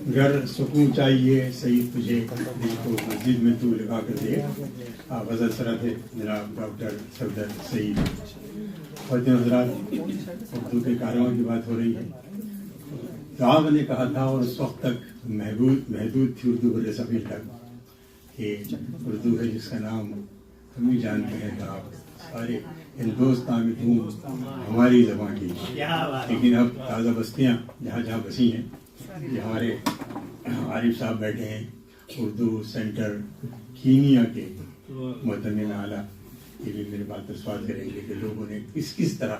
گر سکون چاہیے سعید تجھے دل کو مسجد میں تو لگا کر دے. غزل سرد ہے جناب ڈاکٹر صفدر سعید. خواتین حضرات، اردو کے کاررواں کی بات ہو رہی ہے. صاحب نے کہا تھا اور اس وقت تک محدود تھی اردو برصغیر تک کہ اردو ہے جس کا نام ہم ہی جانتے ہیں. سارے ہندوستان میں دھوم ہماری زبان کی، لیکن اب تازہ بستیاں جہاں جہاں بسی ہیں، یہ ہمارے عارف صاحب بیٹھے ہیں اردو سینٹر کینیا کے محتمین اعلیٰ، یہ بھی میرے بات پر سوال کریں گے کہ لوگوں نے کس طرح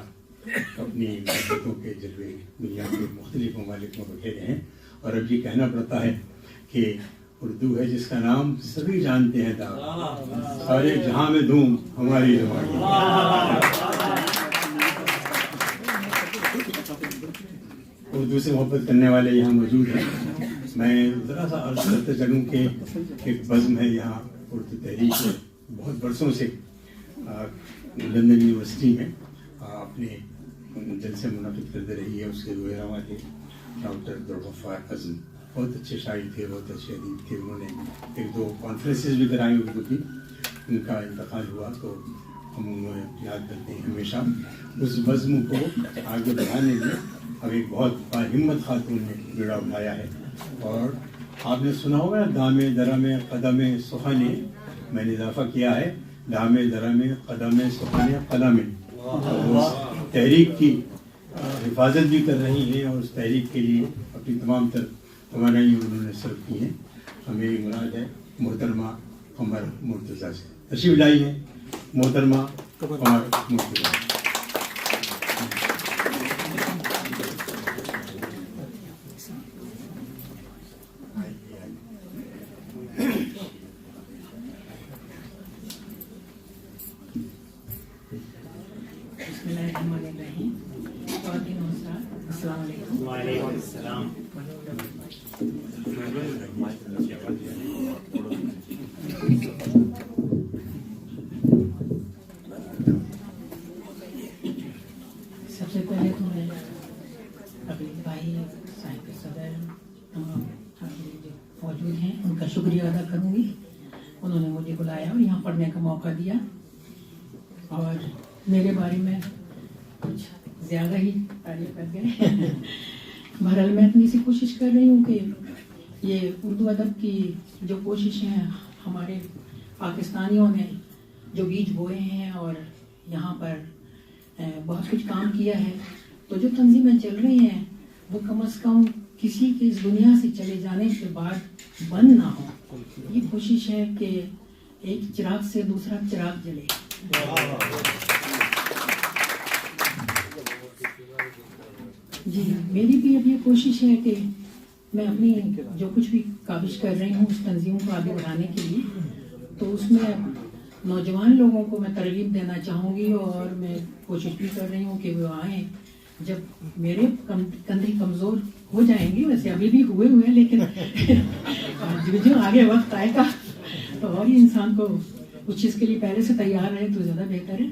اپنی محبتوں کے جلوے دنیا کے مختلف ممالک میں بکھیرے ہیں. اور اب یہ کہنا پڑتا ہے کہ اردو ہے جس کا نام سبھی جانتے ہیں، سارے جہاں میں دھوم ہماری زبان کی. اردو سے محبت کرنے والے یہاں موجود ہیں. میں ذرا سا عرض کرتے چلوں کہ ایک بزم ہے یہاں اردو تحریک بہت برسوں سے لندن یونیورسٹی میں اپنے جلسے منعقد کرتے رہی ہے. اس کے دو رواں تھے ڈاکٹر عبدالغفار اعظم، بہت اچھے شاعر تھے، بہت اچھے ادیب تھے. انہوں نے ایک دو کانفرنسز بھی کرائی اردو کی. ان کا انتقال ہوا تو ہم انہیں یاد کرتے ہیں ہمیشہ. اس بزم کو آگے بڑھانے میں اب ایک بہت باہمت خاتون نے بیڑا اٹھایا ہے. اور آپ نے سنا ہوگا دام درم قدم سخن، میں نے اضافہ کیا ہے دام درم قدم سخن قلم. تحریک کی حفاظت بھی کر رہی ہیں اور اس تحریک کے لیے اپنی تمام تر توانائی انہوں نے صرف کی ہیں. ہمیں مراد ہے محترمہ قمر مرتضیٰ سے. تشریف لائی ہیں محترمہ قمر مرتضیٰ. السلام علیکم. وعلیکم السلام. سب سے پہلے تو میں اپنے بھائی صاحب صدر جو موجود ہیں ان کا شکریہ ادا کروں گی. انہوں نے مجھے بلایا اور یہاں پڑھنے کا موقع دیا اور میرے بارے میں کچھ زیادہ ہی تعریف کر گئے. بہرحال میں اتنی سی کوشش کر رہی ہوں کہ یہ اردو ادب کی جو کوششیں ہمارے پاکستانیوں نے جو بیج بوئے ہیں اور یہاں پر بہت کچھ کام کیا ہے، تو جو تنظیمیں چل رہی ہیں وہ کم از کم کسی کے اس دنیا سے چلے جانے کے بعد بند نہ ہو. یہ کوشش ہے کہ ایک چراغ سے دوسرا چراغ جلے. جی میری بھی اب یہ کوشش ہے کہ میں اپنی جو کچھ بھی کاوش کر رہی ہوں اس تنظیم کو آگے بڑھانے کے لیے، تو اس میں نوجوان لوگوں کو میں ترغیب دینا چاہوں گی اور میں کوشش بھی کر رہی ہوں کہ وہ آئیں. جب میرے کندھے کمزور ہو جائیں گے، ویسے ابھی بھی ہوئے ہیں، لیکن جو آگے وقت آئے گا تو اور ہی انسان کو اس چیز کے لیے پہلے سے تیار رہے تو زیادہ بہتر ہے.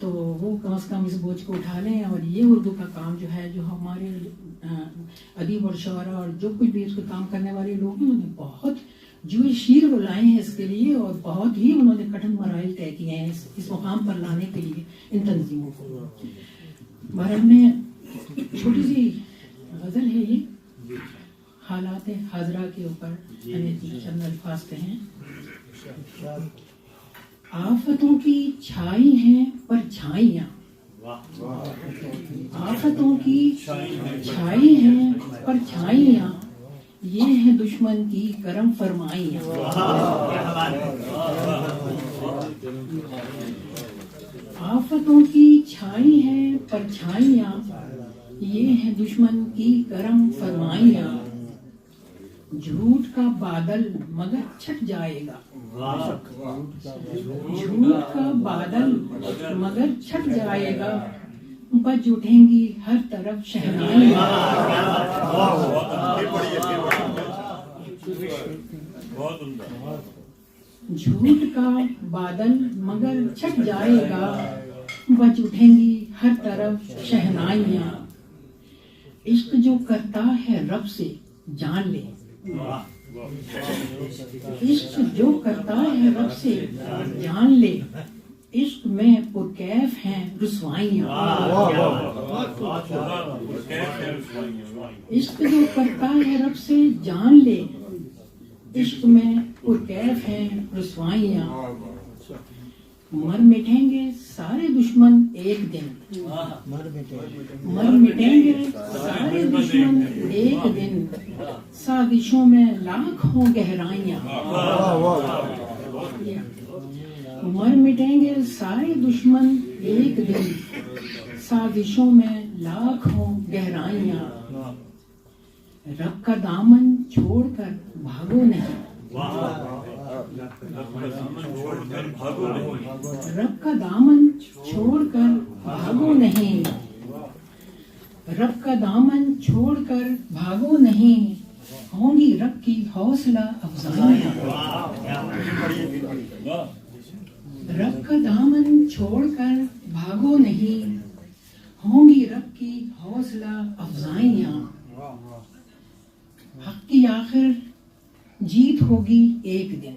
تو وہ کم از کم اس بوجھ کو اٹھا لیں اور یہ اردو کا کام جو ہے، جو ہمارے ادیب اور شعراء اور جو کچھ بھی اس کو کام کرنے والے لوگ ہیں، انہوں نے بہت جو شیر وہ لائے ہیں اس کے لیے اور بہت ہی انہوں نے کٹھن مراحل طے کیے ہیں اس مقام پر لانے کے لیے ان تنظیموں کو. بہرحال میں چھوٹی سی غزل ہے یہ حالات حاضرہ کے اوپر، چند الفاظ کہیں. آفتوں کی چھائی ہیں پرچھائیاں، آفتوں کی چھائی ہیں پرچھائیاں، یہ ہے دشمن کی کرم فرمائیاں. آفتوں کی چھائی ہیں پرچھائیاں، یہ ہے دشمن کی کرم فرمائیاں. جھوٹ کا بادل مگر چھٹ جائے گا، جھوٹ کا بادل مگر چھٹ جائے گا، بج اٹھیں گی ہر طرف شہنائیاں. جھوٹ کا بادل مگر چھٹ جائے گا، بج اٹھیں گی ہر طرف شہنائیاں. عشق جو کرتا ہے رب سے جان لے. عشق جو کرتا ہے رب سے جان لے, عشق میں پرکیف ہیں رسوائیاں. عشق جو کرتا ہے رب سے جان لے, عشق میں پرکیف ہیں رسوائیاں. مر مٹیں گے سارے دشمن ایک دن, مر مٹیں گے سارے دشمن ایک دن, سازشوں میں لاکھ ہوں گہرائیاں. مر مٹیں گے سارے دشمن ایک دن, سازشوں میں لاکھ ہوں گہرائیاں. رب کا دامن چھوڑ کر بھاگو نہیں, رب کا دامن چھوڑ کر بھاگو نہیں, رب کا دامن چھوڑ کر بھاگو نہیں, ہوں گی رب کی حوصلہ افزائیاں. رب کا دامن چھوڑ کر بھاگو نہیں, ہوں گی رب کی حوصلہ افزائیاں. حق کی آخر جیت ہوگی ایک دن,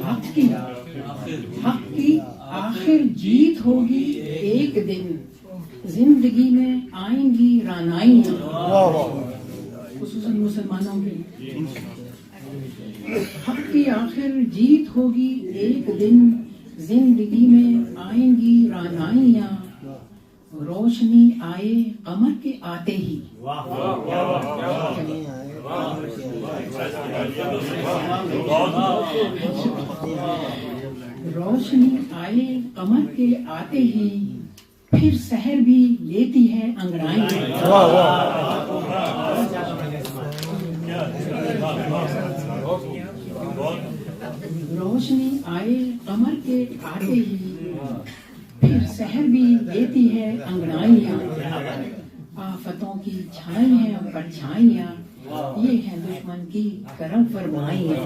حق کی آخر جیت ہوگی ایک دن, زندگی میں آئیں گی رانائیاں. خصوصاً مسلمانوں کے حق کی آخر جیت ہوگی ایک دن, زندگی میں آئیں گی رانائیاں. روشنی آئے قمر کے آتے ہی, روشنی آئے قمر کے آتے ہی, پھر سحر بھی لیتی ہے انگڑائیاں. روشنی آئے قمر کے آتے ہی, پھر سحر بھی لیتی ہے انگڑائیاں. آفتوں کی چھائیں ہیں پرچھائیاں, یہ ہیں دشمن کی کرم فرمائیاں.